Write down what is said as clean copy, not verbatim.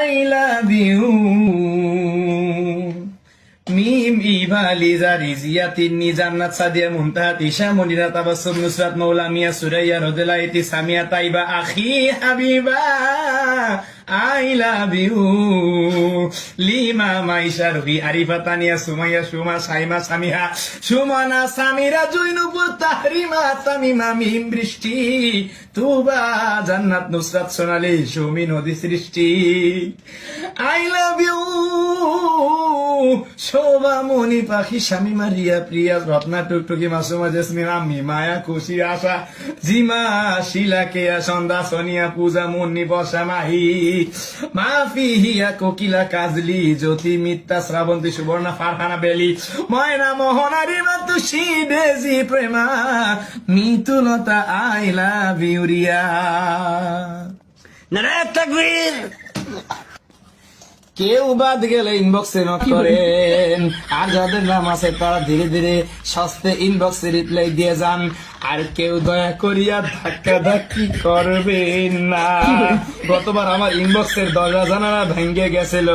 I love you. মিম ইভা লিজা রিজিয়া তিন্নি জান্নাত সাদিয়া মুনতাহাত ইশা মনিরা তাবাসসুম নুসরাত মৌলা মিয়া সুরাইয়া রোদেলা ইতি Samia Taiba Akhi Habiba I love you. Lima Maisha Robi Arifa Tania Sumaiya Suma Saima Samiha Sumona Samira Juinupur Tahrima Tamima Mim Brishti Tuba জান্নাত নুসরাত সোনালি সুমি নদী সৃষ্টি I love you. শোভা মনি পাখি স্বামী মারিয়া প্রিয়া রত্না টুকটুকি মাসুমা জেসমিন আম্মি মায়া খুশি আশা জিমা শিলা কেয়া সন্ধ্যা সোনিয়া পূজা মুন্নি বসা মাহি মাফি হিয়া কোকিলা কাজলি জ্যোতি Mitta Srabanti Suborna Farhana Beli Moyna Mohona Rima Tushi Daisy Prema Mitulota I love you Riya. Narayan Takbir. কেউ বাদ গেলে ইনবক্সে নক করেন, আর যাদের নাম আছে তারা ধীরে ধীরে সস্তে ইনবক্সে রিপ্লাই দিয়ে যান, আর কেউ দয়া করিয়া ধাক্কা ধাক্কি করবেন না। গতবার আমার ইনবক্সের দরজা জানালা ভেঙে গেছিল।